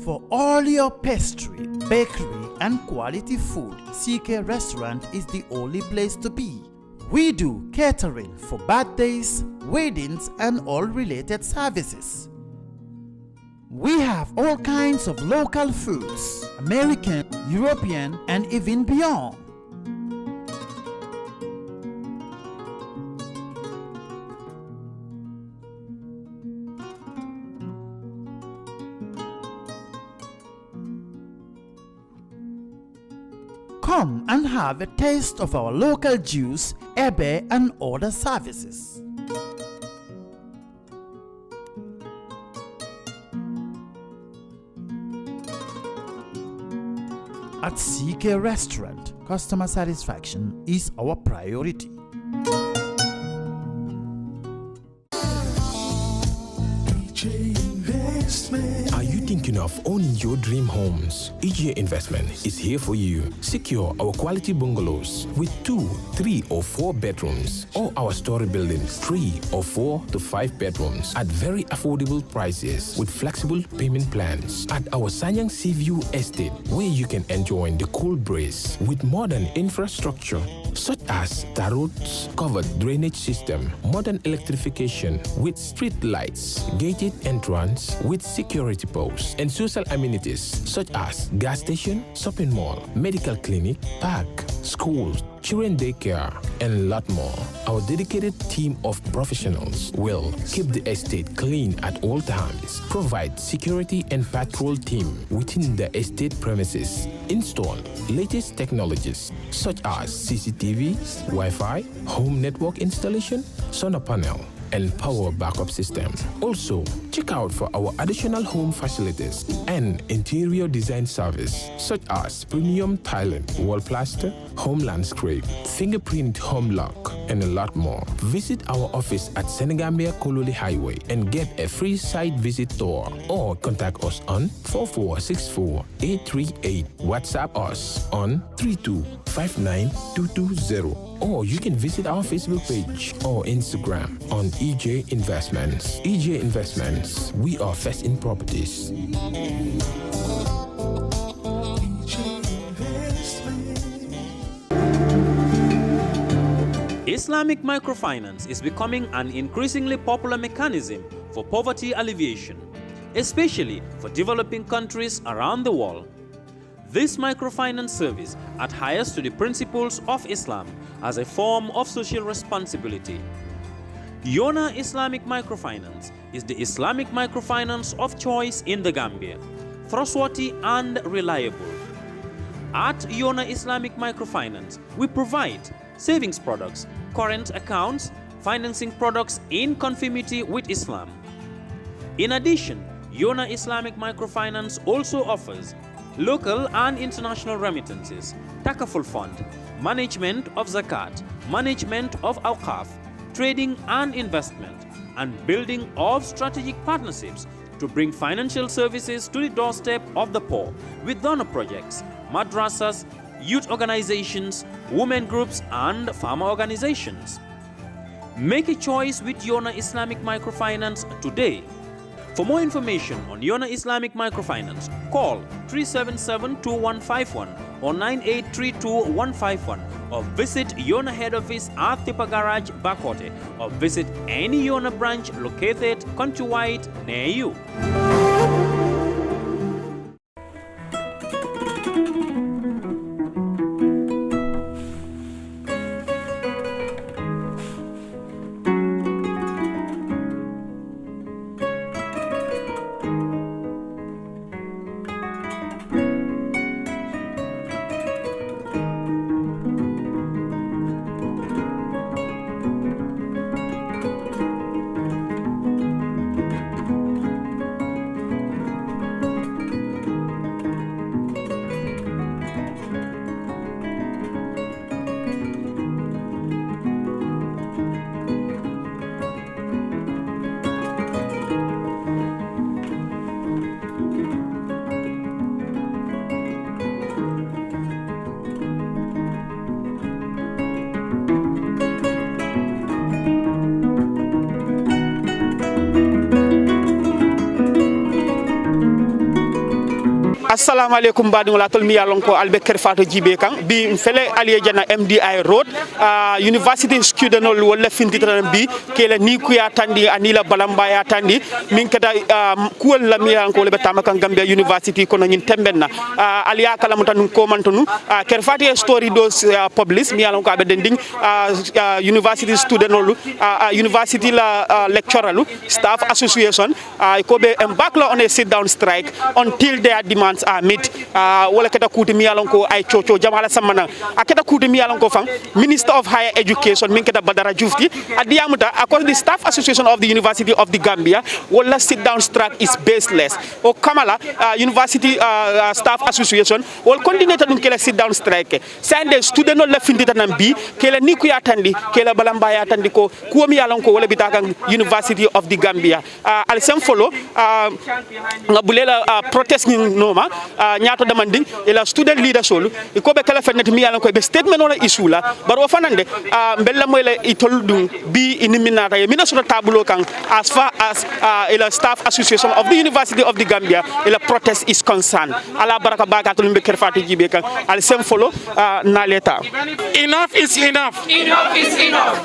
For all your pastry, bakery and quality food, CK Restaurant is the only place to be. We do catering for birthdays, weddings and all related services. We have all kinds of local foods, American, European and even beyond. Come and have a taste of our local juice, ebe and other services. At CK Restaurant, customer satisfaction is our priority. Are you thinking of owning your dream homes? EJ Investment is here for you. Secure our quality bungalows with 2, 3 or 4 bedrooms, or our story buildings 3 or 4 to 5 bedrooms at very affordable prices with flexible payment plans at our Sanyang Seaview Estate, where you can enjoy the cool breeze with modern infrastructure such as tar roads, covered drainage system, modern electrification with street lights, gated entrance with security posts, and social amenities such as gas station, shopping mall, medical clinic, park, schools, children daycare, and a lot more. Our dedicated team of professionals will keep the estate clean at all times, provide security and patrol team within the estate premises, install latest technologies such as CCTV, Wi-Fi, home network installation, solar panel, and power backup system. Also, check out for our additional home facilities and interior design service such as premium tiling, wall plaster, home landscape, fingerprint home lock, and a lot more. Visit our office at Senegambia Kololi Highway and get a free site visit tour, or contact us on 4464838. WhatsApp us on 3259220. Or you can visit our Facebook page or Instagram on EJ Investments. EJ Investments, we are first in properties. Islamic microfinance is becoming an increasingly popular mechanism for poverty alleviation, especially for developing countries around the world. This microfinance service adheres to the principles of Islam as a form of social responsibility. Yona Islamic Microfinance is the Islamic microfinance of choice in the Gambia, trustworthy and reliable. At Yona Islamic Microfinance, we provide savings products, current accounts, financing products in conformity with Islam. In addition, Yona Islamic Microfinance also offers local and international remittances, takaful fund, management of zakat, management of awqaf, trading and investment, and building of strategic partnerships to bring financial services to the doorstep of the poor with donor projects, madrasas, youth organizations, women groups, and farmer organizations. Make a choice with Yona Islamic Microfinance today. For more information on Yona Islamic Microfinance, call 377-2151 or 9832-151, or visit Yona head office at Tipa Garage, Bakote, or visit any Yona branch located countrywide near you. assalamu alaikum badingol atol mi yalon ko albe Kerr Fatou jibe kan bi fele aliye jana MDI road university student ol wala finditran bi kela ni kuya tandi anila balamba ya tandi min kata kuol la mi yalon ko le betama kan Gambia university kono nyin tembenna aliya kala mutan ko mantunu Kerr Fatou story dos publish mi yalon ko abe dending university student ol university la lecturer staff association ko be embark on a sit down strike until their demands are met. Wala keta kuti mi yalon ko ay chocho jamala samana aketa kuti mi yalon ko fang Minister of Higher Education min keta Badara Jufti adiamuta according the staff association of the University of the Gambia wala sit down strike is baseless o kamala university staff association wal continue ta dum kela sit down strike sande student no la findita nan bi kela ni ku yatandi kela balamba yatandi ko mi yalon ko wala bitaka University of the Gambia al sem follow ngabulela protest ni noma nyaato demanding ila student leader solo ko be kala fenati mi yalan ko be statement wala issue la baro fanande bella moy la itol dum bi iniminata ye mina sura tabulo kan as far as ila staff association of the University of the Gambia ila protest is concerned ala baraka bakatul mbe Kerr Fatou jibe kan al sem follow na leta enough is enough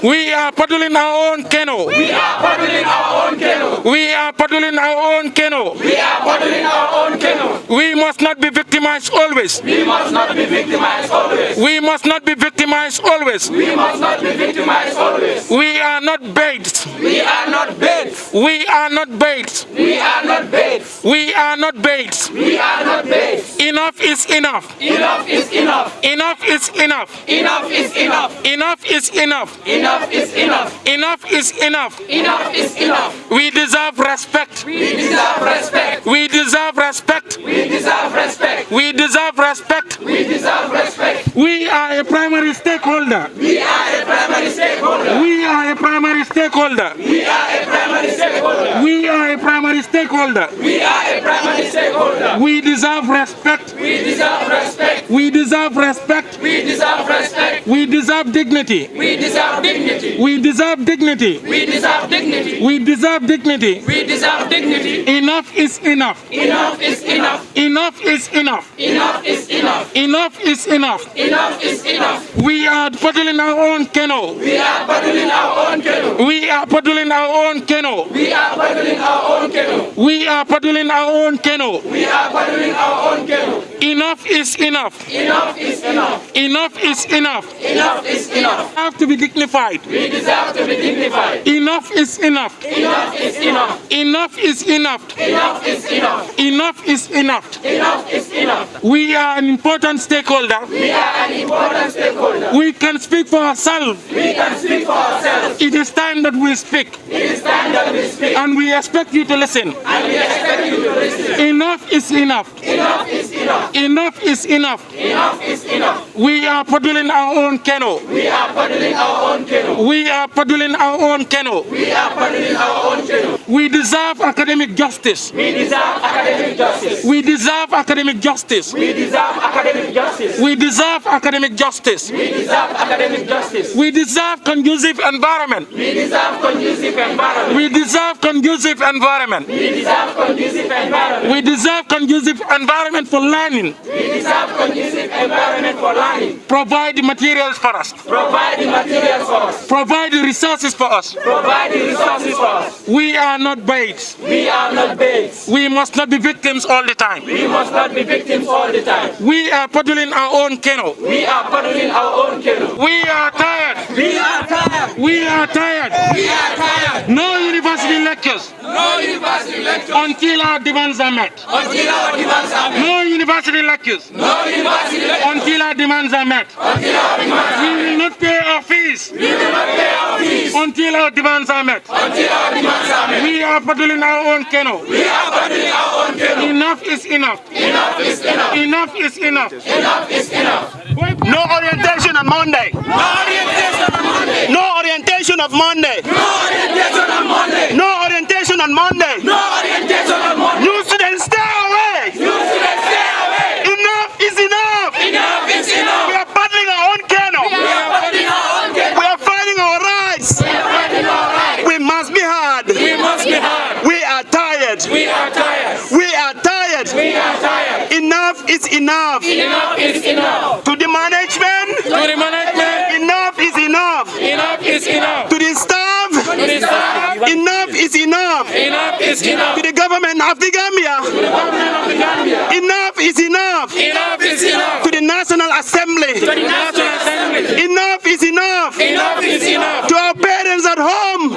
we are paddling our own canoe we are paddling our own canoe we are paddling our own canoe we are paddling our own canoe we must not be victimized always we must not be victimized always we must not be victimized always we must not be victimized always we are not baits we are not baits we are not baits we are not baits we are not baits we are not baits enough is enough enough is enough enough is enough enough is enough enough is enough enough is enough enough is enough enough is enough we deserve respect we deserve respect we deserve respect we deserve respect we deserve respect we deserve respect we are a primary stakeholder we are a primary stakeholder we are a primary stakeholder we are a primary stakeholder we are a primary stakeholder we are a primary stakeholder we deserve respect we deserve respect we deserve respect we deserve respect we deserve dignity we deserve dignity we deserve dignity we deserve dignity we deserve dignity we deserve dignity enough is enough enough is enough enough is enough enough is enough enough is enough enough is enough we are paddling our own canoe we are paddling our own canoe we are paddling our own canoe we are paddling our own canoe we are paddling our own canoe we are paddling our own canoe enough is enough enough is enough enough is enough enough is enough have to be dignified we deserve to be dignified enough is enough enough is enough enough is enough enough is enough enough is enough enough is enough we are an important stakeholder we are an important stakeholder we can speak for ourselves we can speak for ourselves it is time that we speak it is time that we speak and we expect you to listen and we expect you to listen enough is enough enough is enough enough is enough enough is enough we are paddling our own canoe we are paddling our own canoe we are paddling our own canoe we are paddling our own canoe we deserve academic justice we deserve academic justice we deserve academic justice we deserve academic justice we deserve academic justice we deserve academic justice we deserve conducive environment we deserve conducive environment we deserve conducive environment we deserve conducive environment we deserve conducive environment for learning we deserve conducive environment for learning provide the materials for us provide the materials for us provide the resources for us provide the resources for us we are not baits we are not baits we must not be victims all the time we must not be victims all the time we are paddling our own canoe we are paddling our own canoe we are tired we are tired we are tired we are tired no university lectures no university lectures until our demands are met until our demands are met no university lectures no university lectures until our demands are met until our demands we will not pay our fees we will not pay our fees until our demands are met until our demands are met we are paddling our own canoe we are paddling our own canoe enough is enough enough is enough enough is enough enough is enough no orientation on Monday no orientation on Monday no orientation of Monday no orientation on Monday no orientation on Monday no orientation on Monday new students stay away new students stay away enough is enough enough is enough we are paddling our own canoe we are paddling our own canoe we are fighting our rights we are fighting our rights we must be heard we must be heard we are tired we are tired we are tired tired. We are tired. Enough is enough. Enough is enough. To the management. To the management. Enough is enough. Enough is enough. To the staff. To the staff. Enough is enough. Enough is enough. To the government of the Gambia. To the government of the Gambia. Enough is enough. Enough is enough. To the National Assembly. To the National Assembly. Enough is enough. Enough is enough. To our parents at home.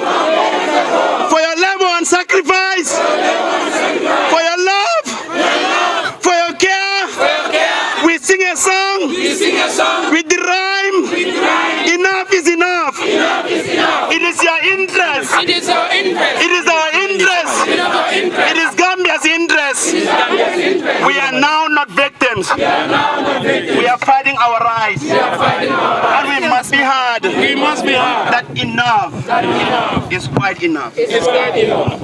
For your labor and sacrifice. For your love. For your care. We sing a song. We sing a song. With the rhyme. Enough is enough. Enough is enough. It is your interest. It is our interest. It is our interest. It is our interest. It is Gambia's interest. We are now not victims. We are now not victims. We are fighting our rights. We are fighting our rights. And we must be heard. We must be heard. That enough is quite enough. It's quite enough.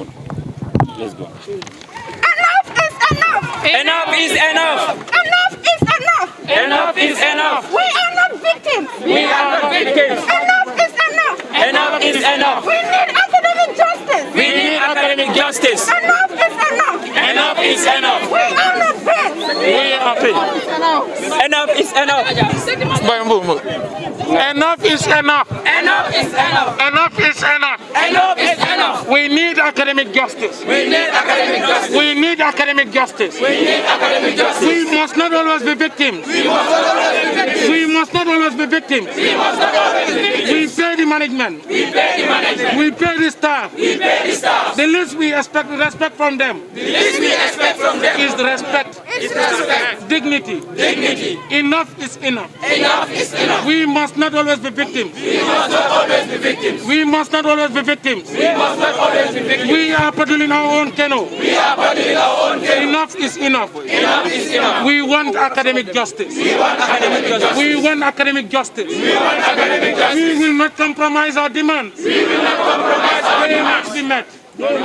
Let's go. Enough is enough. Enough is enough. Enough is enough. Enough is enough. We are not victims. We are not victims. Enough is enough. Enough is enough. We need academic justice. We need academic justice. Enough is enough. Enough is enough. We are not paid. We are paid. Enough is enough. Enough is enough. Enough is enough. Enough is enough. Enough is enough. We need academic justice. We need academic justice. We need academic justice. We need academic justice. We must not always be victims. We must not always be victims. We must not always be victims. We must not always be victims. We pay the management. We pay the management. We pay the staff. We pay the staff. The least we expect from them The least we expect from them is the respect, is respect, dignity. dignity. Enough is enough. Enough is enough. We must not always be victims. We must not always be victims. We must not always be victims. We must not always be victims. We are paddling our own canoe. We are paddling our own canoe. Enough is enough. Enough is enough. We want academic justice. We want academic justice. We want academic justice. We want academic justice. We will not compromise our demands. We will not compromise our They demands. must be met. Government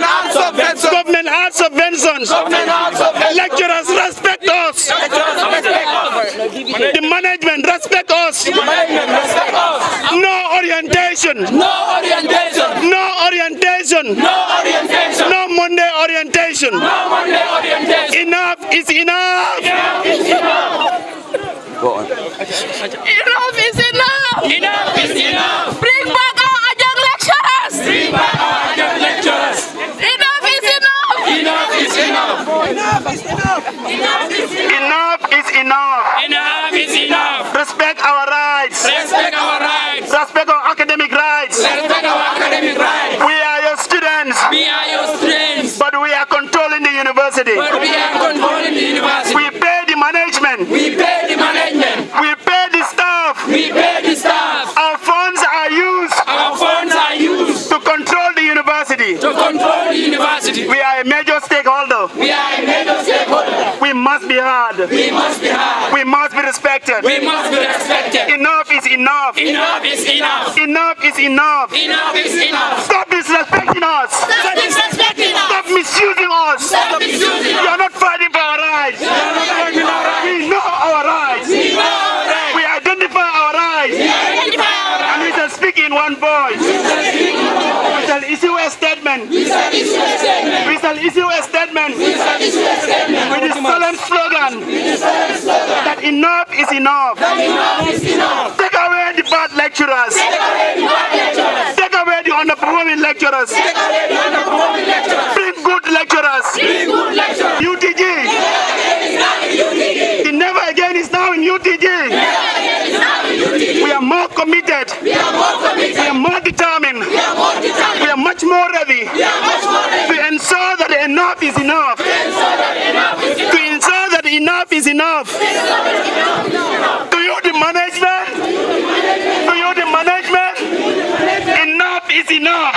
arts subventions. Government arts subventions. Government arts subventions. Lecturers respect us. Lecturers respect us. The management respect us. The management respect us. No orientation. No orientation. No orientation. No orientation. No Monday orientation. No Monday orientation. Enough is enough. Enough is enough. Enough is enough. Enough is enough. Bring back our adjunct lecturers. Bring back our adjunct lecturers. Enough is enough. Enough is enough. Enough is enough. Enough is enough. Enough is enough. Enough is enough. Respect our rights. Respect our rights. Respect our academic rights. Respect our academic rights. We are your students, We are your students, but we are controlling the university. but we are controlling the university. We pay the management. We pay the management. We pay the staff. We pay the staff. Our funds are used Our funds are used to control the university. to control the university. We are a major stakeholder. We are a major stakeholder. We must be heard. We must be heard. We must be respected. We must be respected. Enough is enough. Enough is enough. Enough is enough. Enough is enough. Stop disrespecting us. Stop disrespecting us. Stop misusing us. Stop misusing You us. are not fighting for our rights. We are not fighting our rights. We know our rights. We know our rights. We identify our rights. We identify our And we rights. shall speak in one voice. We shall issue a statement. We shall issue a statement. We shall issue a statement We shall issue a statement. with the solemn slogan that enough is enough. Enough is enough. Take away the bad lecturers. Take away the bad lecturers. Take away the underperforming lecturers. Take away the underperforming lecturers. Bring good lecturers. Bring good lecturers. UTG. It's not in UTG. The never again is now in UTG. It's not in UTG. We are more committed. We are more We committed. are more determined. We are more determined. We are much more ready We are much more ready. to ensure that enough is enough. So that enough is enough. To ensure that enough is enough. To you, the management. To you, the management. Enough is enough.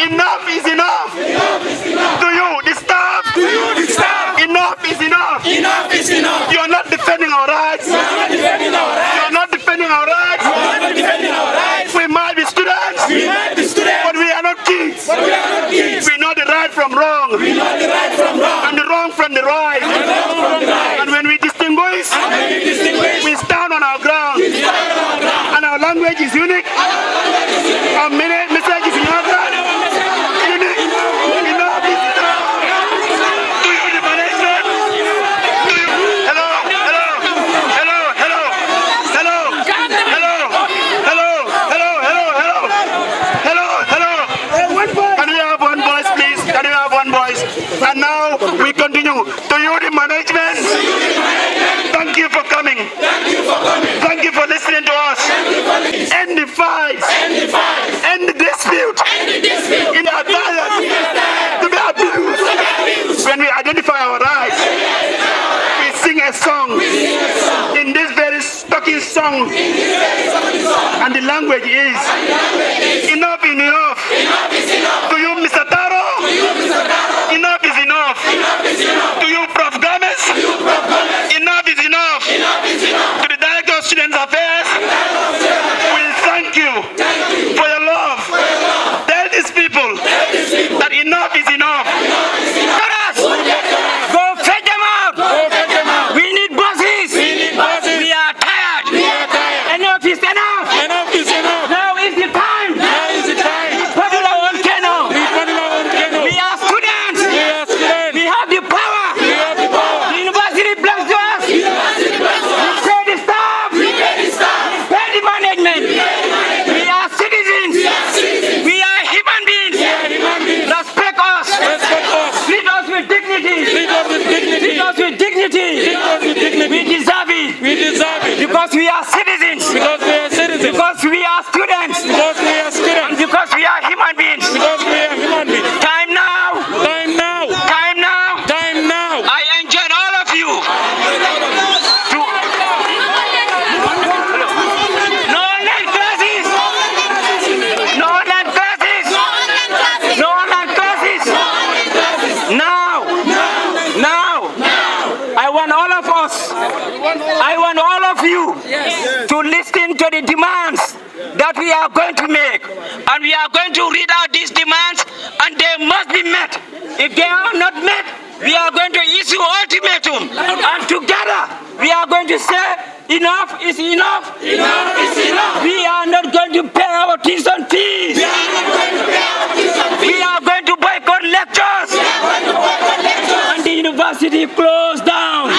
Enough is enough. To you, the staff. To you, the staff. Enough is enough. Enough is enough. You are not defending our rights. We are not defending our You rights. are not defending our rights. We are not defending our rights. We might be students, We might be students, but we are not kids. but we are not kids. We know the right from wrong, We know the right from wrong. and the wrong from the right. The wrong from the right. And when we distinguish, And when we distinguish, we stand on our ground. we stand on our ground. And our language is unique. Our message is unique. Unique. Enough is enough. And now we continue. To you, the management, thank you for coming. Thank you for listening to us. End the fight. End the dispute. In our tired to be abused. When we identify our rights, we sing a song. In this very stocking song. And the language is enough is enough. To you, Mr. Taro, enough is enough. To you, Prof. Gomez, enough is enough. To the Director of Students Affairs, we thank you for your love. Tell these people that enough is enough. Go fetch them out. We need buses. We are tired. Enough is enough. Now is the time. Paddle our own canoe. We are students. We have the power. The university belongs to us. We pay the staff. We pay the management. We are citizens. We are human beings. Respect us. Treat us with dignity. Treat us with dignity. We deserve it. Because we are citizens. Because we are students. And because we are human beings. Time now. I enjoin all of you to no online classes. No online classes. No online classes. Now. I want all of us. I want all of you to listen to the demands that we are going to make. And we are going to read out these demands and they must be met. If they are not met, we are going to issue ultimatum. And together we are going to say enough is enough. We are not going to pay our tuition fees. We are going to boycott lectures. And the university closed down.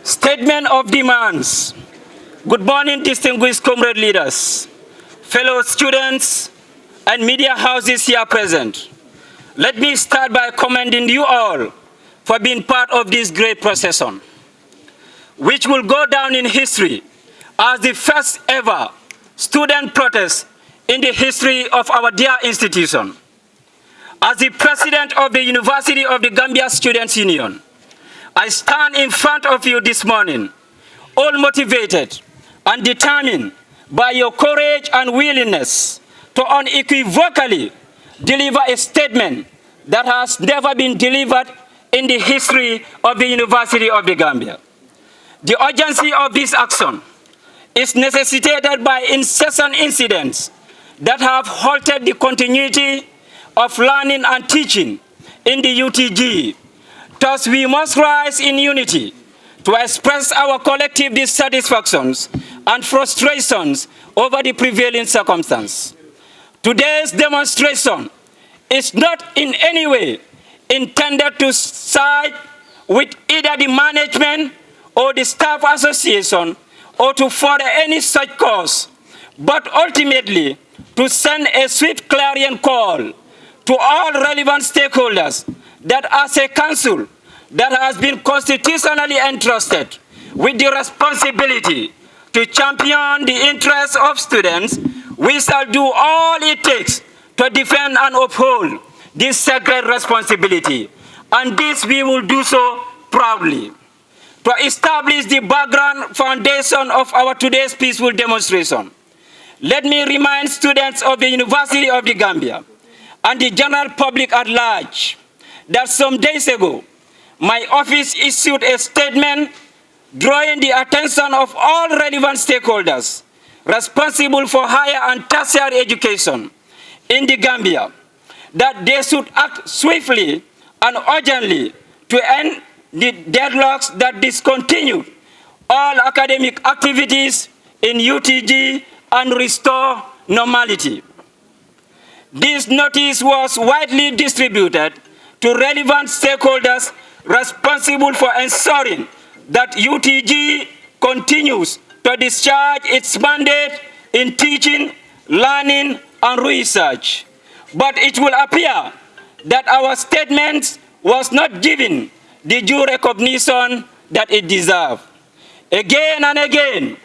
Statement of demands. Good morning, distinguished comrade leaders, fellow students, and media houses here present. Let me start by commending you all for being part of this great procession, which will go down in history as the first ever student protest in the history of our dear institution. As the president of the University of the Gambia Students' Union, I stand in front of you this morning, all motivated and determined by your courage and willingness to unequivocally deliver a statement that has never been delivered in the history of the University of the Gambia. The urgency of this action is necessitated by incessant incidents that have halted the continuity of learning and teaching in the UTG. Thus, we must rise in unity to express our collective dissatisfactions and frustrations over the prevailing circumstance. Today's demonstration is not in any way intended to side with either the management or the staff association or to further any such cause, but ultimately to send a swift clarion call to all relevant stakeholders that as a council that has been constitutionally entrusted with the responsibility to champion the interests of students, we shall do all it takes to defend and uphold this sacred responsibility. And this we will do so proudly. To establish the background foundation of our today's peaceful demonstration, let me remind students of the University of the Gambia and the general public at large that some days ago, my office issued a statement drawing the attention of all relevant stakeholders responsible for higher and tertiary education in the Gambia that they should act swiftly and urgently to end the deadlocks that discontinue all academic activities in UTG and restore normality. This notice was widely distributed to relevant stakeholders responsible for ensuring that UTG continues to discharge its mandate in teaching, learning, and research. But it will appear that our statement was not given the due recognition that it deserved. Again and again,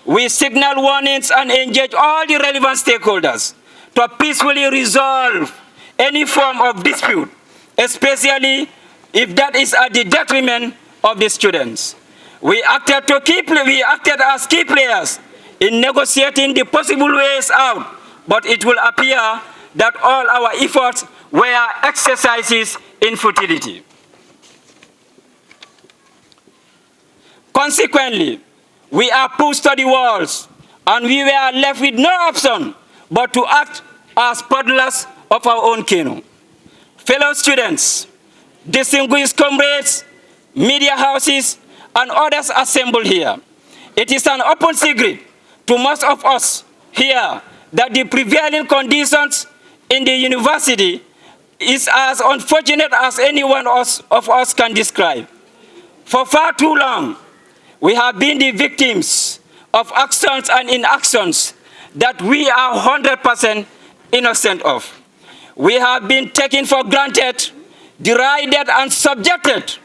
we signal warnings and engage all the relevant stakeholders to peacefully resolve any form of dispute, especially if that is at the detriment of the students. We acted as key players in negotiating the possible ways out, but it will appear that all our efforts were exercises in futility. Consequently, we are pushed to the walls, and we were left with no option but to act as paddlers of our own canoe. Fellow students, distinguished comrades, media houses, and others assembled here, it is an open secret to most of us here that the prevailing conditions in the university is as unfortunate as anyone of us can describe. For far too long, we have been the victims of actions and inactions that we are 100% innocent of. We have been taken for granted, derided, and subjected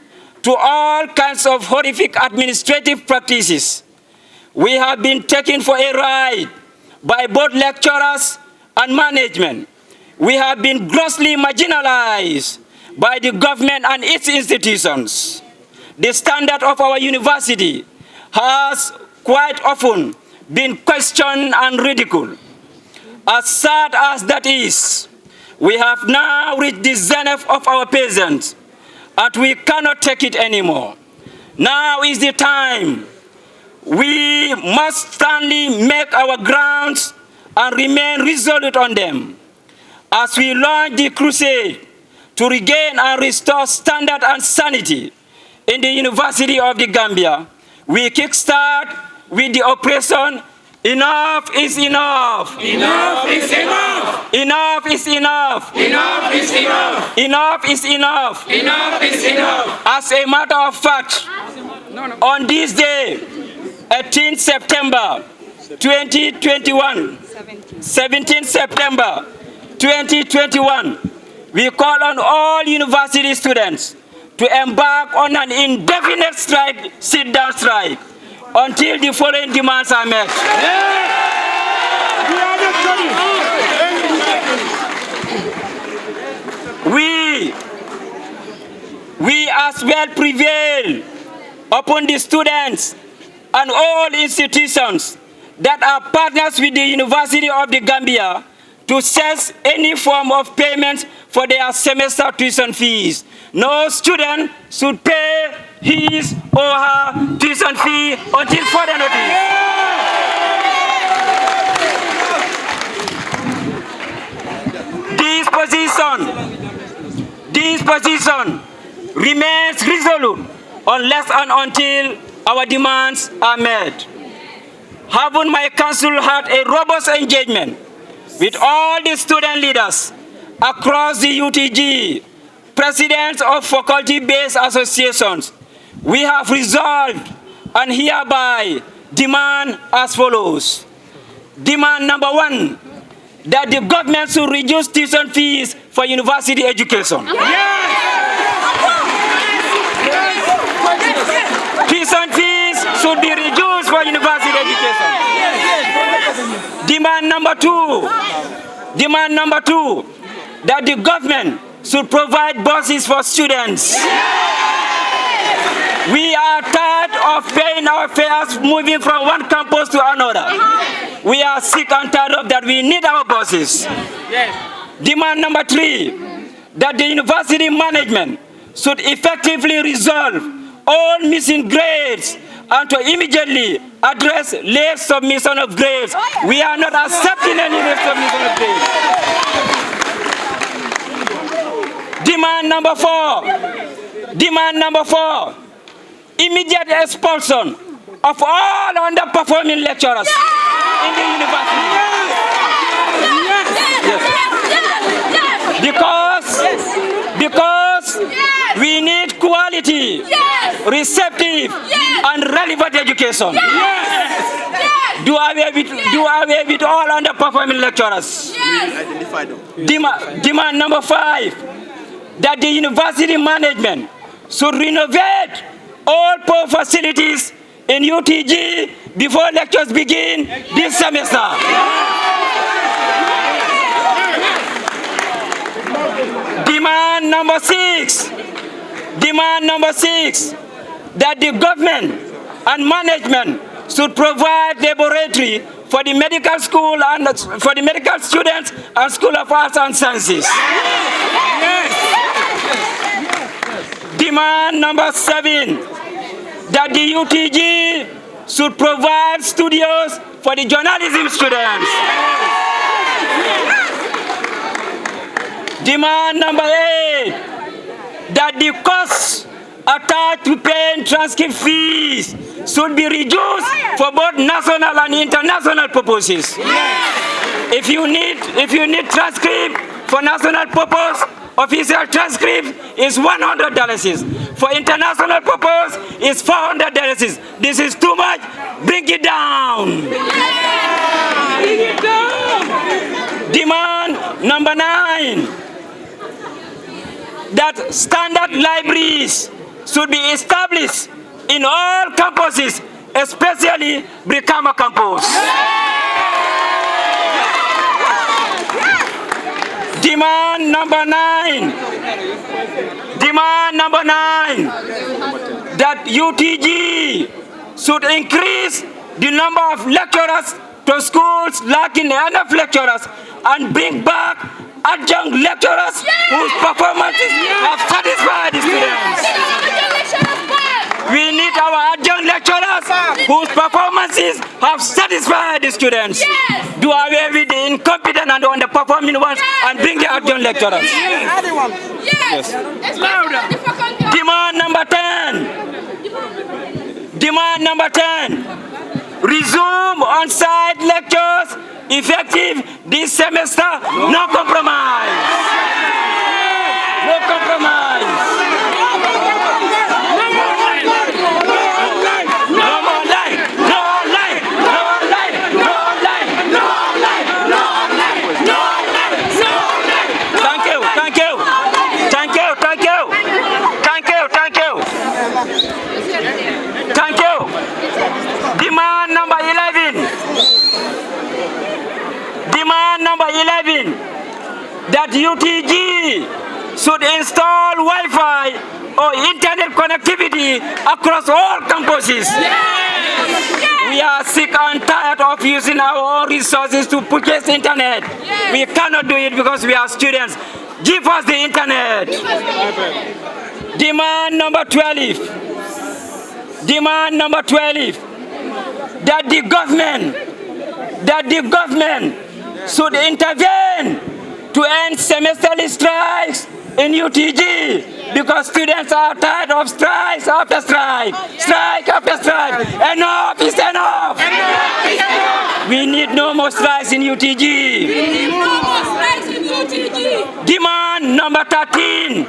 to all kinds of horrific administrative practices. We have been taken for a ride by both lecturers and management. We have been grossly marginalized by the government and its institutions. The standard of our university has quite often been questioned and ridiculed. As sad as that is, we have now reached the zenith of our peasants, and we cannot take it anymore. Now is the time. We must sternly make our grounds and remain resolute on them. As we launch the crusade to regain and restore standard and sanity in the University of the Gambia, we kickstart with the operation Enough is enough. Enough is enough. Enough is enough. Enough is enough. Enough is enough. Enough is enough. As a matter of fact, on this day, 18 September 2021, 17 September 2021, we call on all university students to embark on an indefinite strike, sit-down strike, until the following demands are met. We as well prevail upon the students and all institutions that are partners with the University of the Gambia to cess any form of payment for their semester tuition fees. No student should pay his or her tuition fee until further notice. This position remains resolute unless and until our demands are met. Having my council had a robust engagement with all the student leaders across the UTG, presidents of faculty-based associations, we have resolved and hereby demand as follows. Demand number one, that the government should reduce tuition fees for university education. Tuition fees should be reduced for university education. Demand number two, that the government should provide buses for students. We are tired of paying our fares moving from one campus to another. We are sick and tired of that. We need our buses. Demand number three, that the university management should effectively resolve all missing grades and to immediately address late submission of grades. We are not accepting any late submission of grades. Demand number four, immediate expulsion of all underperforming lecturers in the university. Because we need quality, receptive, and relevant education. Do away with all underperforming lecturers. Demand number five, that the university management should renovate all poor facilities in UTG before lectures begin this semester. Demand number six, that the government and management should provide laboratory for the medical school and for the medical students and School of Arts and Sciences. Demand number 7, that the UTG should provide studios for the journalism students. Demand number 8, that the costs attached to paying transcript fees should be reduced for both national and international purposes. If you need transcript for national purpose, official transcript is $100. For international purpose, is $400. This is too much. Bring it down. Bring it down. Demand number 9, that standard libraries should be established in all campuses, especially Brikama campus. Demand number 9, that UTG should increase the number of lecturers to schools lacking enough lecturers and bring back adjunct lecturers whose performances have satisfied the students. We need our adjunct lecturers whose performances have satisfied the students. Do away with the incompetent and underperforming ones and bring the adjunct lecturers. Yes. Demand number 10. Resume on-site lectures effective this semester. No compromise. No compromise. Thank you. Demand number 11, that UTG should install Wi-Fi or internet connectivity across all campuses. We are sick and tired of using our own resources to purchase internet. We cannot do it because we are students. Give us the internet. Demand number 12, that the government should intervene to end semesterly strikes in UTG because students are tired of strikes after strike, strike after strike. Enough is enough. We need no more strikes in UTG. Demand number 13.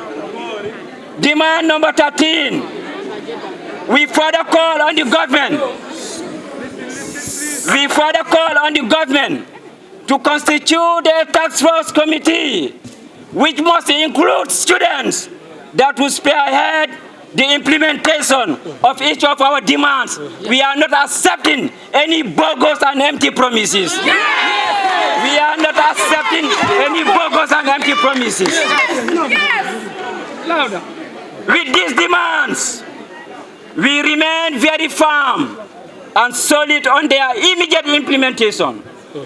We further call on the government to constitute a task force committee which must include students that will spearhead the implementation of each of our demands. We are not accepting any bogus and empty promises. We are not accepting any bogus and empty promises. With these demands, we remain very firm and solid on their immediate implementation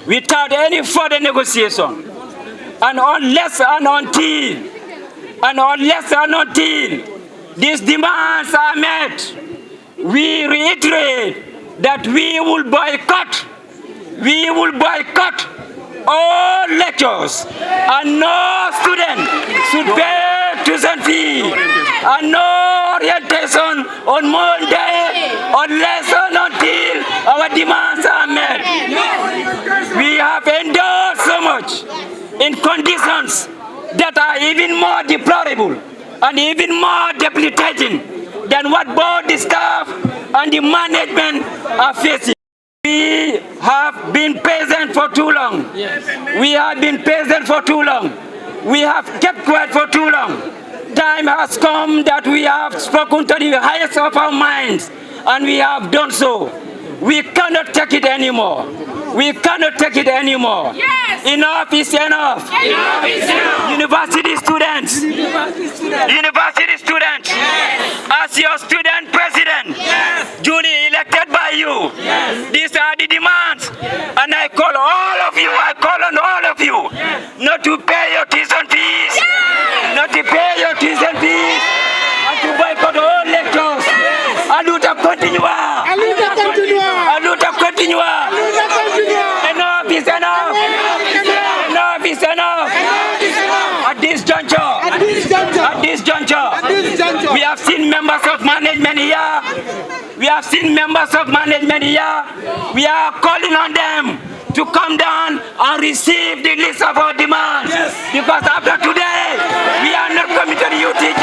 without any further negotiation. And unless and until these demands are met, we reiterate that we will boycott all lectures, and no student should pay tuition fee, and no orientation on Monday unless and until our demands are met. We have endured so much in conditions that are even more deplorable and even more debilitating than what both the staff and the management are facing. We have been patient for too long. We have been patient for too long. We have kept quiet for too long. time has come that we have spoken to the highest of our minds, and we have done so. We cannot take it anymore. We cannot take it anymore. Yes. Enough is enough. Enough is enough. University students. University students. Yes. As your student president, Yes. duly elected by you, Yes. these are the demands. And I call all of you, I call on all of you, not to pay your tuition fees, not to pay your tuition fees, and to boycott all lectures. A luta continua. A luta continua. A luta continua. A luta continua. Enough is enough. Enough is enough. At this juncture, At this juncture, at this juncture, at this juncture, we have seen members of management here. We have seen members of management here. We are calling on them to come down and receive the list of our demands. Because after today, we are not coming to the UTG.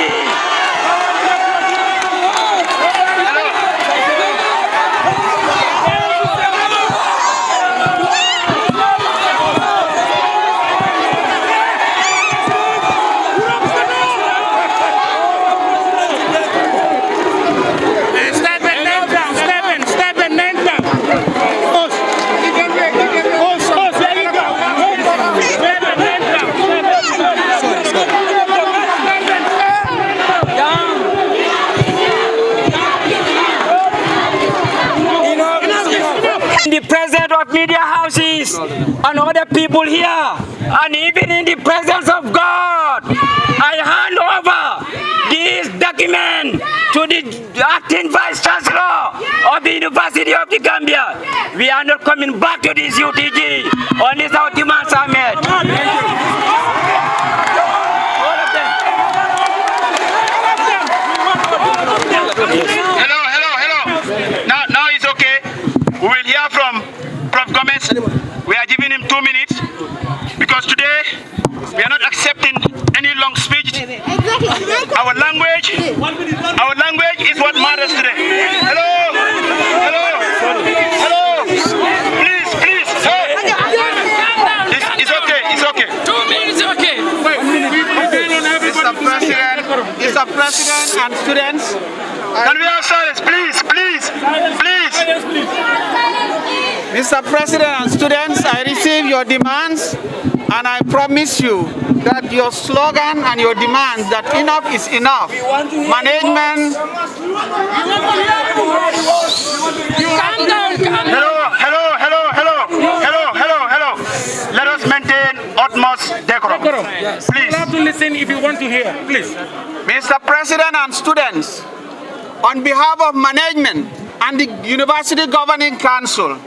The presence of media houses and other people here, and even in the presence of God, I hand over this document to the acting vice chancellor of the University of the Gambia. We are not coming back to this UTG unless our demands are met. All of them. Hello. Now it's okay. We will hear from Prof. Gomez. We are giving him 2 minutes because today we are not accepting any long speech. Our language is what matters today. Hello. Please. Hey. It's okay. 2 minutes, okay. Mr. President and students, Can we have silence, please? Mr. President and students, I receive your demands and I promise you that your slogan and your demands that enough is enough. Management. Calm down. Hello. Let us maintain utmost decorum. Please. You have to listen if you want to hear. Please. Mr. President and students, on behalf of management and the University Governing Council,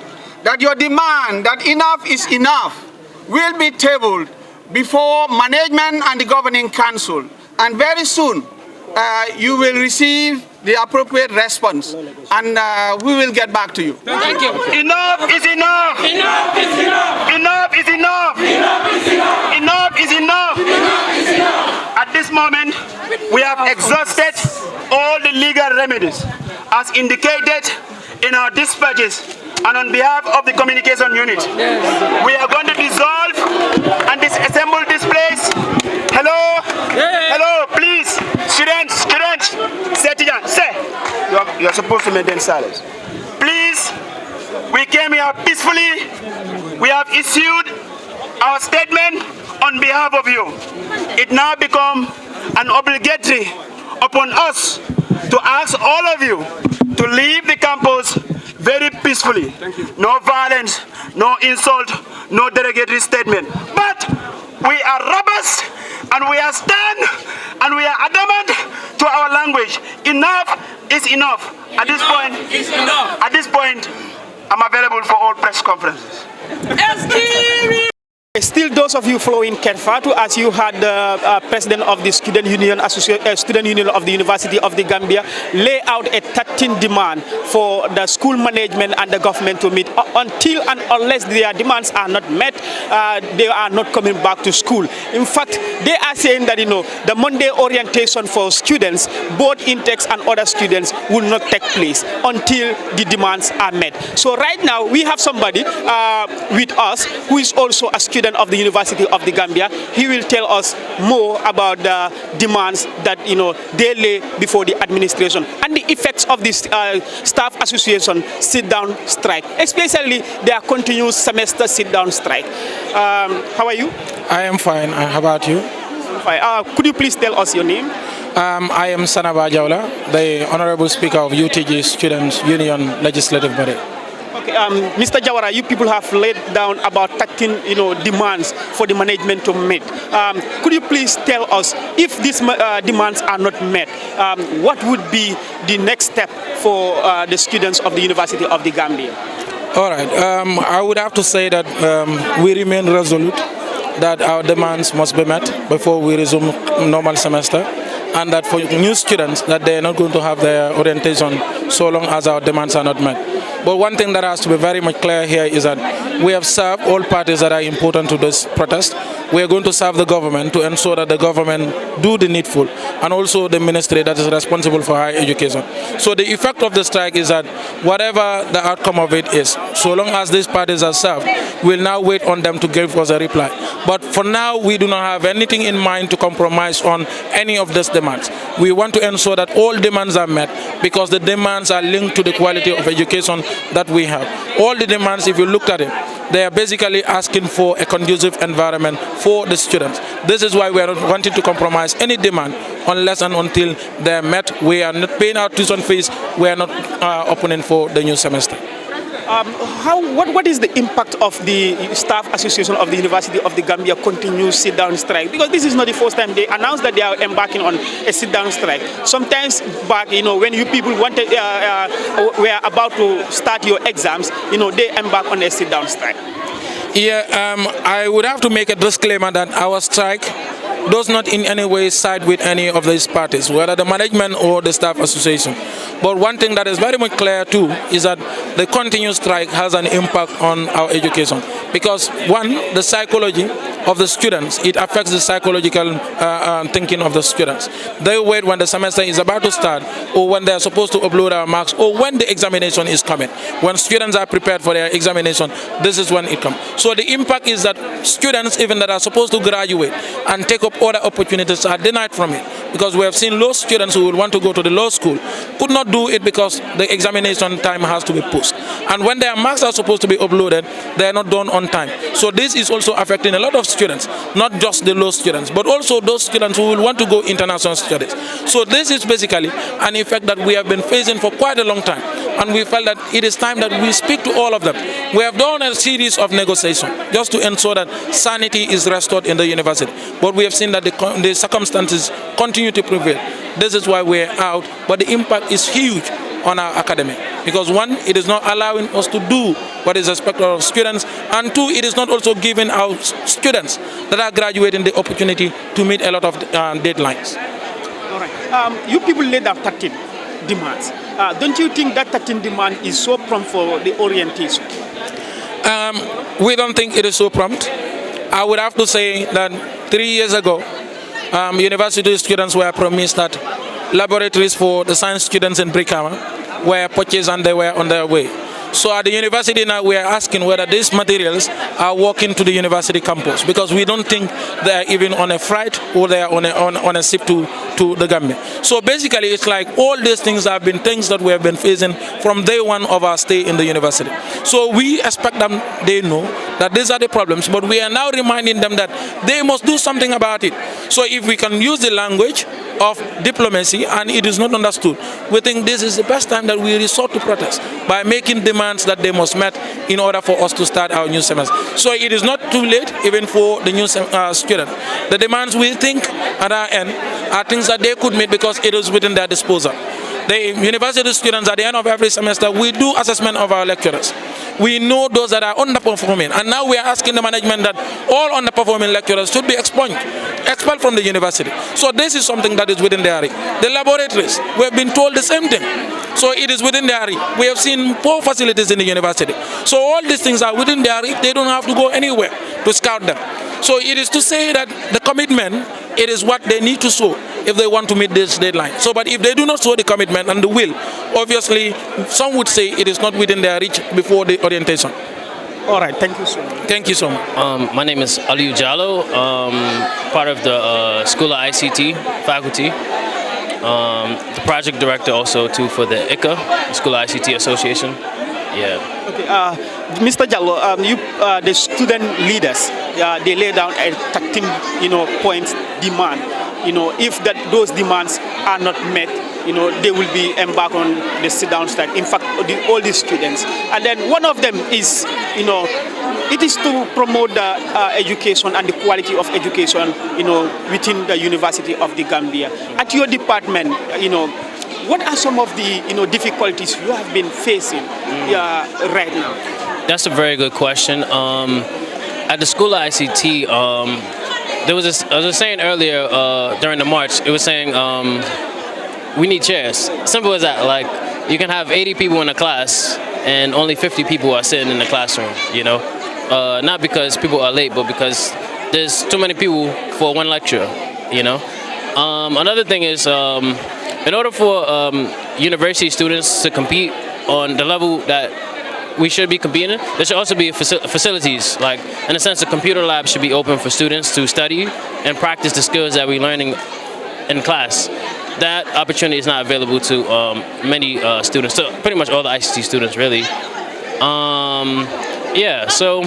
that your demand that enough is enough will be tabled before management and the Governing Council. And very soon, you will receive the appropriate response, and we will get back to you. Thank you. Enough is enough. Enough is enough. Enough is enough. Enough is enough. Enough is enough. Enough is enough. At this moment, we have exhausted all the legal remedies as indicated in our dispatches and on behalf of the communication unit. We are going to dissolve and disassemble this place. Hello, please. Students, sit down. You're supposed to maintain silence. Please, we came here peacefully. We have issued our statement on behalf of you. It now becomes an obligatory upon us to ask all of you to leave the campus very peacefully. No violence, no insult, no derogatory statement. But we are robust and we are stern and we are adamant to our language. Enough is enough. At this point, I'm available for all press conferences. Still, those of you following Kerr Fatou, as you had the president of the Student Union of the University of the Gambia lay out a 13 demand for the school management and the government to meet. Until and unless their demands are not met, they are not coming back to school. In fact, they are saying that the Monday orientation for students, both intakes and other students, will not take place until the demands are met. So right now we have somebody with us who is also a student president of the University of the Gambia. He will tell us more about the demands that they lay before the administration and the effects of this staff association sit-down strike, especially their continuous semester sit-down strike. How are you? I am fine. How about you? Fine. Could you please tell us your name? I am Sanaba Jawla, the Honorable Speaker of UTG Students Union Legislative Body. Okay, Mr. Jawara, you people have laid down about 13, demands for the management to meet. Could you please tell us if these demands are not met, what would be the next step for the students of the University of the Gambia? All right. I would have to say that we remain resolute that our demands must be met before we resume normal semester, and that for new students that they are not going to have their orientation so long as our demands are not met. But one thing that has to be very much clear here is that we have served all parties that are important to this protest. We are going to serve the government to ensure that the government do the needful, and also the ministry that is responsible for higher education. So the effect of the strike is that whatever the outcome of it is, so long as these parties are served, we'll now wait on them to give us a reply. But for now, we do not have anything in mind to compromise on any of these demands. We want to ensure that all demands are met, because the demands are linked to the quality of education that we have. All the demands, if you looked at it, they are basically asking for a conducive environment for the students. This is why we are not wanting to compromise any demand unless and until they are met. We are not paying our tuition fees. We are not opening for the new semester. What is the impact of the staff association of the University of the Gambia continuous sit-down strike? Because this is not the first time they announced that they are embarking on a sit-down strike. Sometimes back, when you people wanted, were about to start your exams, they embark on a sit-down strike. Yeah, I would have to make a disclaimer that our strike does not in any way side with any of these parties, whether the management or the staff association. But one thing that is very much clear too is that the continuous strike has an impact on our education. Because one, the psychology of the students, it affects the psychological thinking of the students. They wait when the semester is about to start, or when they are supposed to upload our marks, or when the examination is coming. When students are prepared for their examination, this is when it comes. So the impact is that students, even that are supposed to graduate and take up other opportunities, are denied from it. Because we have seen law students who would want to go to the law school could not do it because the examination time has to be pushed. And when their marks are supposed to be uploaded, they are not done on time. So this is also affecting a lot of students, not just the law students, but also those students who will want to go international studies. So this is basically an effect that we have been facing for quite a long time. And we felt that it is time that we speak to all of them. We have done a series of negotiations just to ensure that sanity is restored in the university. But we have seen that the circumstances continue to prevail. This is why we're out, but the impact is huge on our academy. Because one, it is not allowing us to do what is expected of students, and two, it is not also giving our students that are graduating the opportunity to meet a lot of deadlines. All right. You people laid out 13 demands. Don't you think that 13 demand is so prompt for the orientation? We don't think it is so prompt. I would have to say that 3 years ago, university students were promised that laboratories for the science students in Brikama were purchased and they were on their way. So at the university now we are asking whether these materials are walking to the university campus, because we don't think they are even on a flight or they are on a ship to the Gambia. So basically it's like all these things have been things that we have been facing from day one of our stay in the university. So we expect them, they know that these are the problems, but we are now reminding them that they must do something about it. So if we can use the language of diplomacy and it is not understood, we think this is the best time that we resort to protest by making demands that they must meet in order for us to start our new semester. So it is not too late even for the new student. The demands we think at our end are things that they could meet because it is within their disposal. The university students at the end of every semester, we do assessment of our lecturers. We know those that are underperforming, and now we are asking the management that all underperforming lecturers should be expelled from the university. So this is something that is within their reach. The laboratories, we have been told the same thing. So it is within their reach. We have seen poor facilities in the university. So all these things are within their reach. They don't have to go anywhere to scout them. So it is to say that the commitment, it is what they need to show if they want to meet this deadline. So, but if they do not show the commitment and the will, obviously, some would say it is not within their reach before the orientation. All right, thank you so much. Thank you so much. My name is Aliou Jallo, part of the School of ICT faculty. The project director also too for the ICA, School of ICT Association. Yeah. Okay, Mr. Jallo, the student leaders, they lay down a 13, point demand. If those demands are not met, they will be embarked on the sit-down strike. In fact, all the students. And then one of them is, it is to promote the education and the quality of education, within the University of the Gambia. At your department, what are some of the, difficulties you have been facing right now? That's a very good question. At the School of ICT, there was I was saying earlier during the march, it was saying we need chairs. Simple as that. Like, you can have 80 people in a class and only 50 people are sitting in the classroom, Not because people are late, but because there's too many people for one lecture, Another thing is, in order for university students to compete on the level that we should be competing, there should also be facilities. Like, in a sense, the computer lab should be open for students to study and practice the skills that we're learning in class. That opportunity is not available to many students, so pretty much all the ICT students, really. So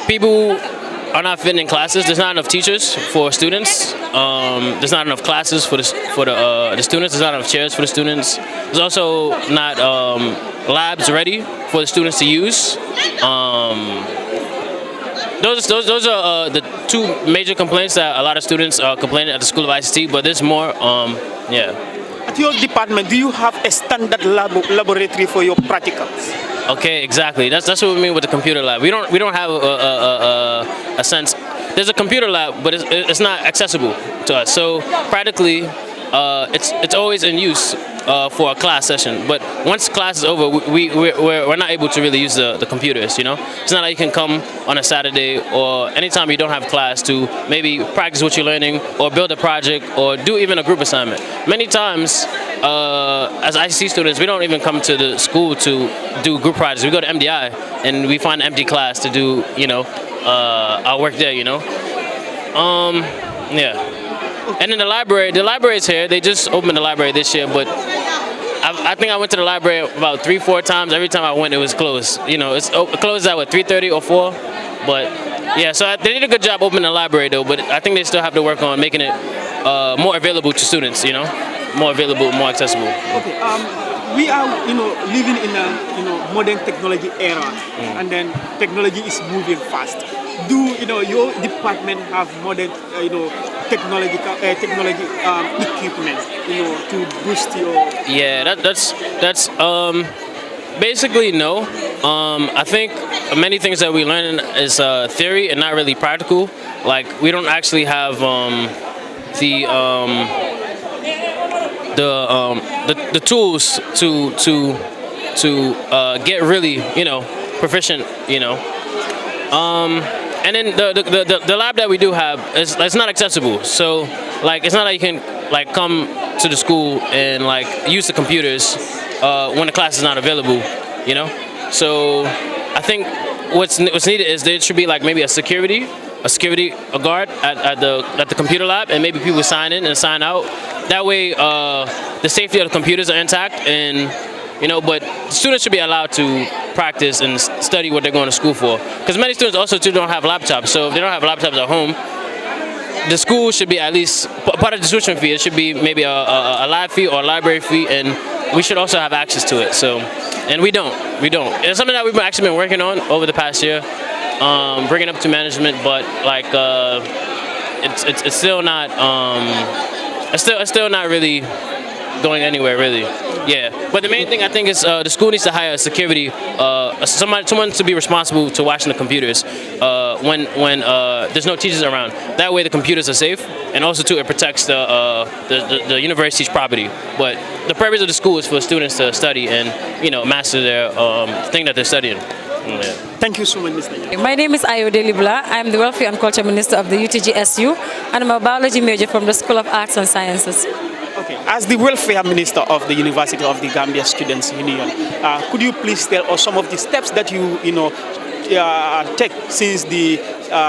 people are not fitting in classes. There's not enough teachers for students. There's not enough classes for the students. There's not enough chairs for the students. There's also not labs ready for the students to use. Those are the two major complaints that a lot of students are complaining at the School of ICT, but there's more, At your department, do you have a standard laboratory for your practicals? Okay, exactly. That's what we mean with the computer lab. We don't have a sense. There's a computer lab, but it's not accessible to us. So practically, it's always in use for a class session. But once class is over, we're not able to really use the computers. It's not like you can come on a Saturday or anytime you don't have class to maybe practice what you're learning or build a project or do even a group assignment. Many times, as ICT students, we don't even come to the school to do group projects. We go to MDI and we find an empty class to do, our work there, And in the library is here. They just opened the library this year, but I think I went to the library about 3-4 times. Every time I went, it was closed. It's closed at 3:30 or 4, but yeah. So they did a good job opening the library though, but I think they still have to work on making it more available to students. More available, more accessible. Okay. We are, living in a, modern technology era, and then technology is moving fast. Do your department have modern, technology equipment, to boost your? Yeah, that's basically no. I think many things that we learn is theory and not really practical. Like, we don't actually have the tools to get really proficient. And then the lab that we do have it's not accessible. So like, it's not like you can like come to the school and like use the computers when the class is not available. So I think what's needed is there should be like maybe a security guard at the computer lab, and maybe people sign in and sign out. That way the safety of the computers are intact, and but students should be allowed to practice and study what they're going to school for. Because many students also too don't have laptops, so if they don't have laptops at home, the school should be at least part of the tuition fee. It should be maybe a lab fee or a library fee, and we should also have access to it. So, and we don't. It's something that we've actually been working on over the past year, bringing up to management, but like it's still not it's still not really going anywhere really. Yeah, but the main thing I think is the school needs to hire a security, someone to be responsible to watching the computers when there's no teachers around. That way the computers are safe, and also too it protects the university's property. But the purpose of the school is for students to study and master their thing that they're studying. Yeah. Thank you so much, Mr. My name is Ayode Libla. I'm the Welfare and Culture Minister of the UTG SU, and I'm a biology major from the School of Arts and Sciences. Okay. Okay. As the welfare minister of the University of the Gambia Students Union, could you please tell us some of the steps that you take since the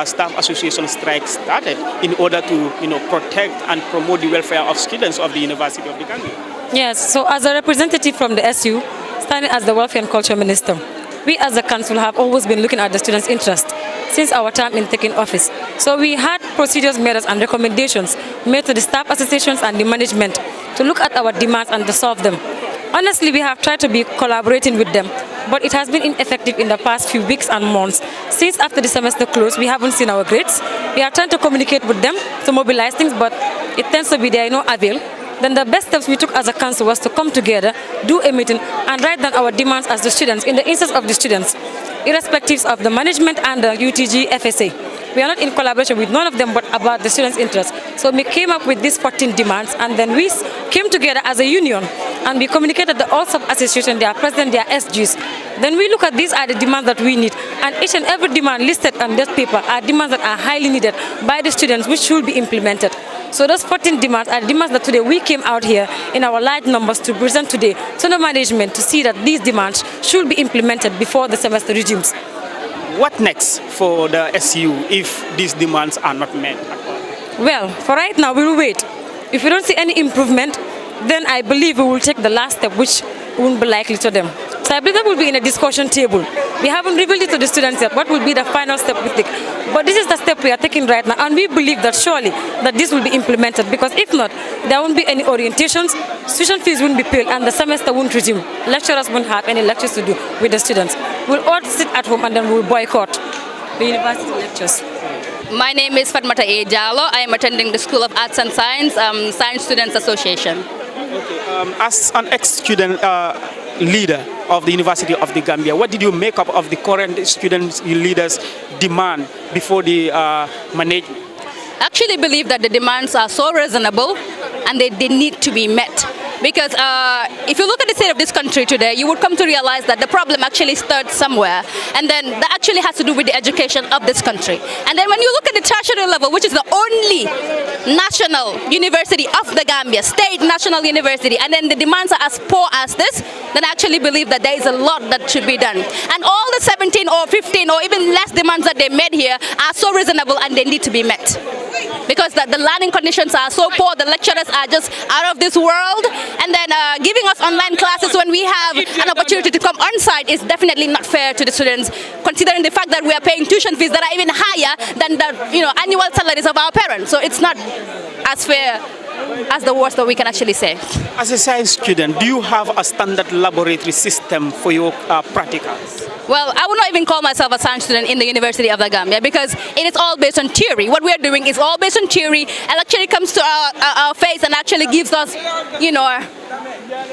staff association strike started in order to protect and promote the welfare of students of the University of the Gambia? Yes, so as a representative from the SU, standing as the Welfare and Culture Minister, we as a council have always been looking at the students' interest since our time in taking office. So we had procedures, measures and recommendations made to the staff associations and the management to look at our demands and to solve them. Honestly, we have tried to be collaborating with them, but it has been ineffective in the past few weeks and months. Since after the semester closed, we haven't seen our grades. We are trying to communicate with them to mobilize things, but it tends to be there no avail. Then the best steps we took as a council was to come together, do a meeting, and write down our demands as the students, in the interest of the students, irrespective of the management and the UTG FSA. We are not in collaboration with none of them but about the students' interests. So we came up with these 14 demands, and then we came together as a union and we communicated to all sub-associations, their president, their SGs. Then we look at these are the demands that we need, and each and every demand listed on this paper are demands that are highly needed by the students, which should be implemented. So those 14 demands are demands that today we came out here in our large numbers to present today to the management to see that these demands should be implemented before the semester resumes. What next for the SU if these demands are not met? Well, for right now, we will wait. If we don't see any improvement, then I believe we will take the last step, which won't be likely to them. So I believe that will be in a discussion table. We haven't revealed it to the students yet. What will be the final step we take? But this is the step we are taking right now, and we believe that surely that this will be implemented, because if not, there won't be any orientations, tuition fees won't be paid, and the semester won't resume. Lecturers won't have any lectures to do with the students. We'll all sit at home and then we'll boycott the university lectures. My name is Fatmata A. Jallo. I am attending the School of Arts and Science, Science Students Association. Okay. As an ex-student leader of the University of the Gambia, what did you make up of the current student leaders' demand before the management? I actually believe that the demands are so reasonable and they need to be met. Because if you look at the state of this country today, you would come to realize that the problem actually starts somewhere, and then that actually has to do with the education of this country. And then when you look at the tertiary level, which is the only national university of the Gambia, state national university, and then the demands are as poor as this, then I actually believe that there is a lot that should be done. And all the 17 or 15 or even less demands that they made here are so reasonable and they need to be met. Because the learning conditions are so poor, the lecturers are just out of this world, and then giving us online classes when we have an opportunity to come on site is definitely not fair to the students, considering the fact that we are paying tuition fees that are even higher than the annual salaries of our parents. So it's not as fair as the worst that we can actually say. As a science student, do you have a standard laboratory system for your practicals? Well, I would not even call myself a science student in the University of the Gambia, because it is all based on theory. What we are doing is all based on theory, and actually comes to our face and actually gives us,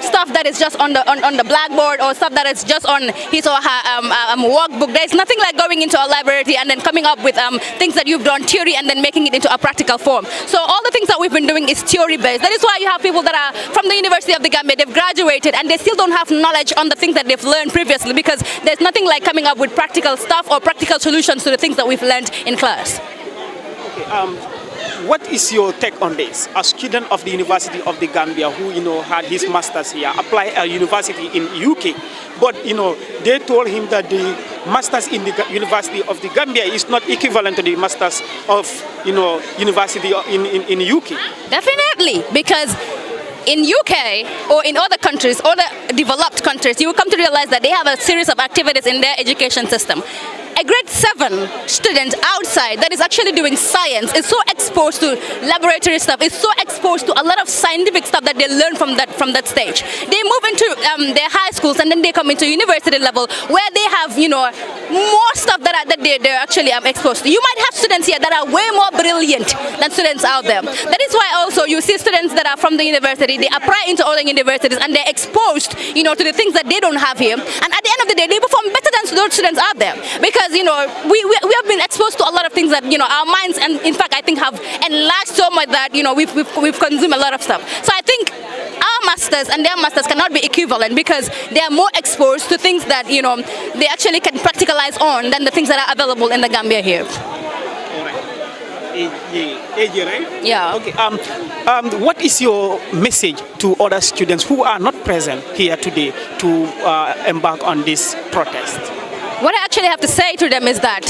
stuff that is just on the blackboard, or stuff that is just on his or her workbook. There is nothing like going into a library and then coming up with things that you've done theory and then making it into a practical form. So all the things that we've been doing is theory based. That is why you have people that are from the University of the Gambia, they've graduated and they still don't have knowledge on the things that they've learned previously, because there's nothing like coming up with practical stuff or practical solutions to the things that we've learned in class. Okay, what is your take on this? A student of the University of the Gambia who had his masters here, applied a university in UK, but they told him that the masters in the University of the Gambia is not equivalent to the masters of university in UK. Definitely, because in UK or in other countries, other developed countries, you will come to realize that they have a series of activities in their education system. A grade 7 student outside that is actually doing science is so exposed to laboratory stuff, is so exposed to a lot of scientific stuff that they learn from that stage. They move into their high schools and then they come into university level where they have more stuff that they're actually exposed to. You might have students here that are way more brilliant than students out there. That is why also you see students that are from the university, they apply into other universities and they're exposed to the things that they don't have here. And at the end of the day, they perform better than those students out there, because we have been exposed to a lot of things that our minds, and in fact I think have enlarged so much that we've consumed a lot of stuff. So I think our masters and their masters cannot be equivalent, because they are more exposed to things that they actually can practicalize on than the things that are available in the Gambia here. AJ, right? Yeah. Okay. What is your message to other students who are not present here today to embark on this protest? What I actually have to say to them is that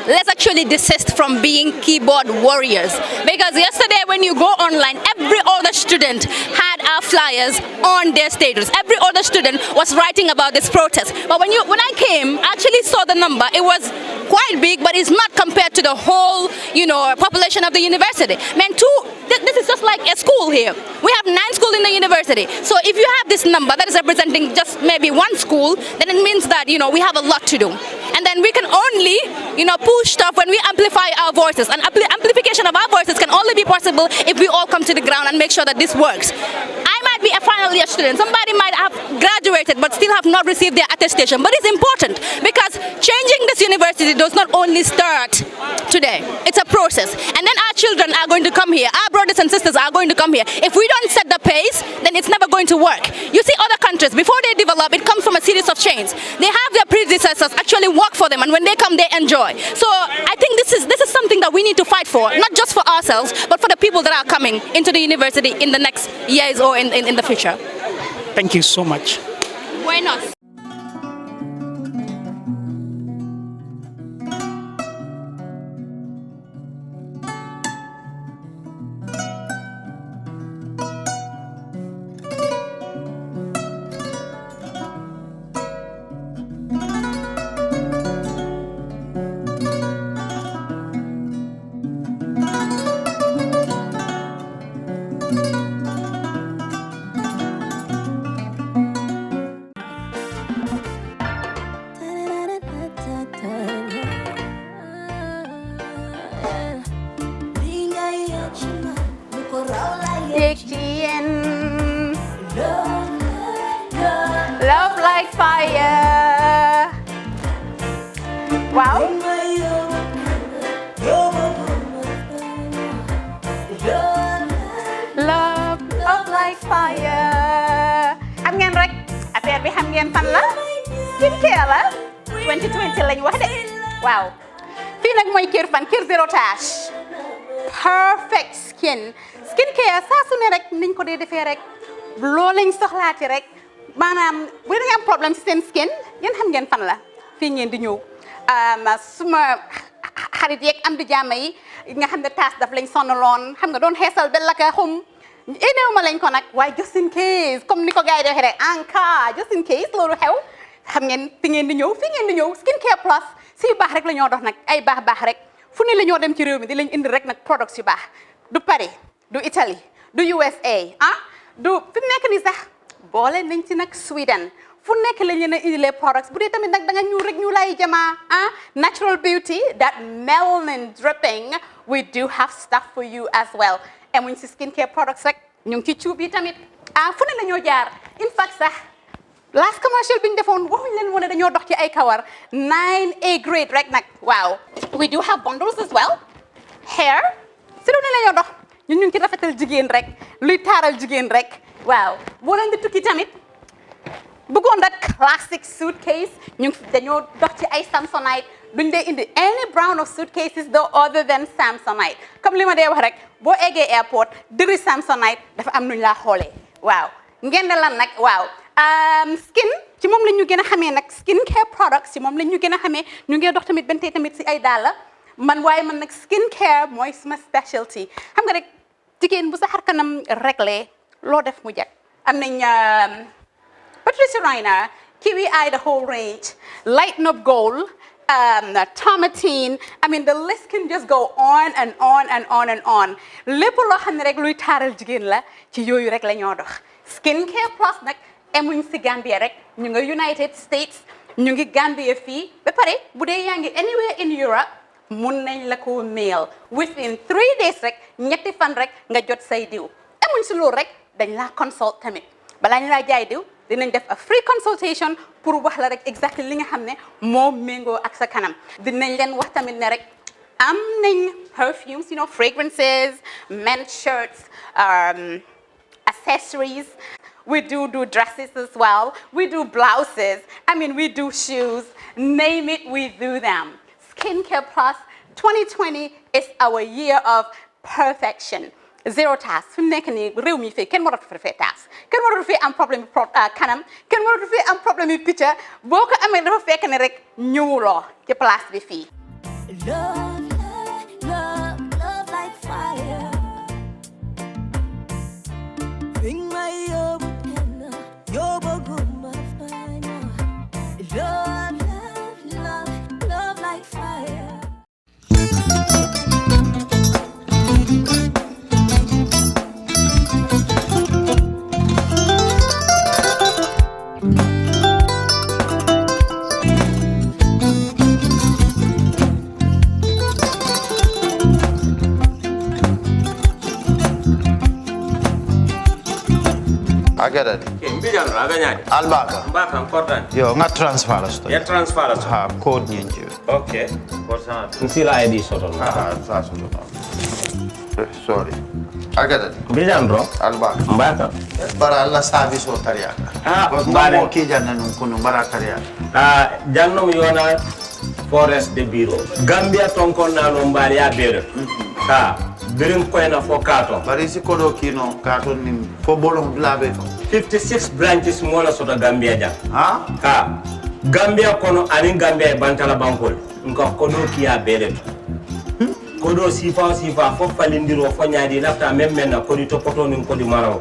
let's actually desist from being keyboard warriors. Because yesterday when you go online, every other student had our flyers on their status. Every other student was writing about this protest. But when I came, I actually saw the number. It was quite big, but it's not compared to the whole, population of the university. Man, this is just like a school here. We have 9 schools in the university. So if you have this number that is representing just maybe 1 school, then it means that, we have a lot to do. And then we can only, push stuff when we amplify our voices. And amplification of our voices can only be possible if we all come to the ground and make sure that this works. I might be a final year student. Somebody might have graduated but still have not received their attestation. But it's important because changing this university does not only start today. It's a process. And then our children are going to come here. Our brothers and sisters are going to come here. If we don't set the pace, then it's never going to work. You see other countries, before they develop, it comes from a series of chains. They have their predecessors actually work for them, and when they come, they enjoy. So I think this is something that we need to fight for, not just for ourselves, but for the people that are coming into the university in the next years or in the future. Thank you so much. Buenos. Love like fire. Wow. Love like fire. Xam ngeen rek affaire bi xam ngeen fan la? Skincare la. 2020 lañ wax de. Waaw. Fii nag mooy Kerr fan, Kerr zero tache. Perfect skin. Skincare saa su ne rek niñ ko dee defee rek. Loo lañ soxlaati rek. Maanaam bu ngeen am problème ci seen skin yéen xam ngeen fan la fii ngeen di ñëw suma xarit yeeg am di jàmm yi nga xam ne taas daf lañ sonaloon xam nga doon xeesal ba la ka xum éneew ma lañ ko nag waaye just in case comme ni ko gars yi defee rek en cas just in case loolu xew xam ngeen fi ngeen di ñëw fii ngeen di ñëw Skincare Plus si yu baax rek la ñoo dox nag ay baax rek fu ne la ñoo dem ci réew mi di lañ indi rek nag products yu baax du Paris du Italie du USA du fi mu nekk nii sax boole nañ ci nag Sweden fu nekk lañ leen a indilee products bu dee tamit nag da nga ñuul rek ñu lay jamaa natural beauty that melanin dripping we do have stuff for you as well emuñ si skincare products rek ñu ngi ci cuub yi tamit fu ne la ñoo jaar in fact sax last commercial bi ñu defoon waxuñ leen woon ne dañoo dox ci ay kawar 9A grade rek nag waaw we do have bundles as well hair si lu ne la ñoo dox ñun ñu ngi ci rafetal jigéen rek luy taaral jigéen rek waaw boo leen di tukki tamit bëggoon rek classic suitcase ñu dañoo dox ci ay Samsonite duñ dee indi any brand of suitcases though other than Samsonite comme li ma dee wax rek boo eggee airport dëri Samsonite dafa am nuñ laa xoolee waaw ngeen ne lan nag waaw skin ci moom la ñu gën a xamee nag skincare products ci moom la ñu gën a xamee ñu ngi dox tamit bentee tamit si ay dàlla man waaye man nag skincare mooy suma specialty xam nga rek jigéen bu sa xar kanam réglé loo def mu jag am nañ Patricia Reiner Kiwi Eye the whole range Lighten Up Gold Tomatine I mean the list can just go on and on and on and on lépp loo xam ne rek luy taaral jigéen la ci yooyu rek la ñoo dox Skincare Plus nag emuñ si Gambia rek ñu nga United States ñu ngi Gambia fii ba pare bu dee yaa ngi anywhere in Europe mun nañ la ko mail within 3 days rek ñetti fan rek nga jot say diw emuñ si loolu rek dañ laa consult tamit balaa ñu laa jaay diw dinañ def a free consultation pour wax la rek exactly li nga xam ne moo méngoo ak sa kanam dinañ leen wax tamit ne rek am nañ perfumes fragrances men's shirts accessories we do dresses as well we do blouses I mean we do shoes name it we do them Skincare Plus 2020 is our year of perfection. Zero task. Fi mu nekk nii réew mi fii kenn waratu fi task. Kenn waratu fi am problème kanam. Kenn waratu fi am problème yu picca. Boo ko amee dafa fekk ne rek ñëwuloo ci place bi fii. Love, love, love like fire. Bring my love, love, love, love like fire. Agada di. Mbijan aganya. Albaka. Mbaka important. Yo, nga transfer la sto. Ya transfer la. Ha, code nyenje. Okay. Korsa. Nsila ID soto. Sa soto. Sorry. Agada di. Mbijan bro. Albaka. Mbaka. Bara alla service o tariaka. Mbare. Mo ki janna nun kunu bara tariaka. Jannom yona forest de bureau. Gambia tonkon na no mbari ya bere. Birim koyna fo kato. Bari si kodo kino kato ni fo bolong blabe to. 56 branches mola sota Gambia jang. Ha? Gambia kono ani Gambia e bantala bankol. Nko kodo kiya bele to. Kodo sifa fo falindiro fo nyaadi lafta memmen na kodi to poto nin kodi maraw.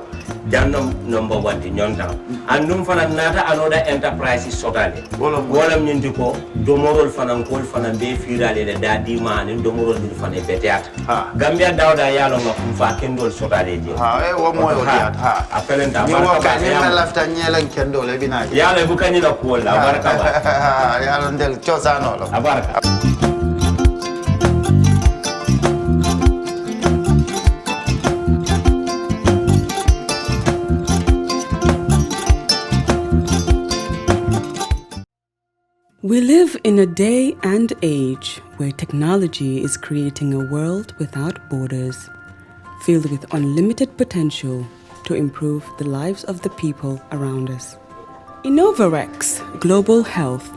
Jannam number 1 di nyonta. Andum fana nata anoda enterprise sotale. Wolam nyindi ko domorol fana kol fana be firale de dadi mani domorol di fana beteat. Gambia dawda yalo ngam fa kendol sotale di. Wo moyo diat. Apelenta ni wo ka ni lafta nyelen kendol e binaji. Yalo bu kanyi la ko la baraka ba. Yalo ndel chosano lo. Abaraka. We live in a day and age where technology is creating a world without borders, filled with unlimited potential to improve the lives of the people around us. Innovarex Global Health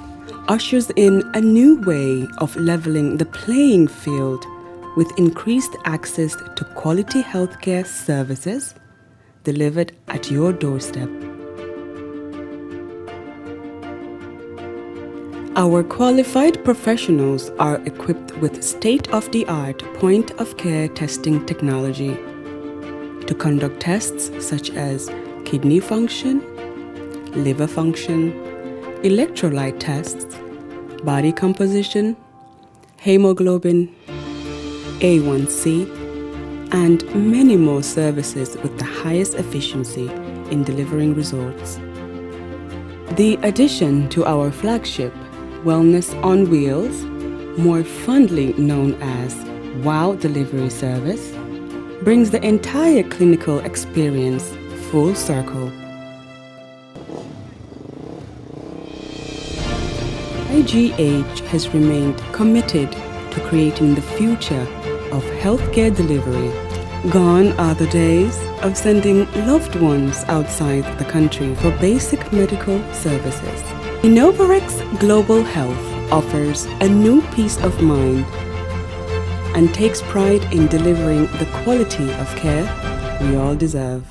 ushers in a new way of leveling the playing field with increased access to quality healthcare services delivered at your doorstep. Our qualified professionals are equipped with state-of-the-art point-of-care testing technology to conduct tests such as kidney function, liver function, electrolyte tests, body composition, hemoglobin, A1C, and many more services with the highest efficiency in delivering results. The addition to our flagship Wellness on Wheels, more fondly known as WOW Delivery Service, brings the entire clinical experience full circle. IGH has remained committed to creating the future of healthcare delivery. Gone are the days of sending loved ones outside the country for basic medical services. Innovarex Global Health offers a new peace of mind and takes pride in delivering the quality of care we all deserve.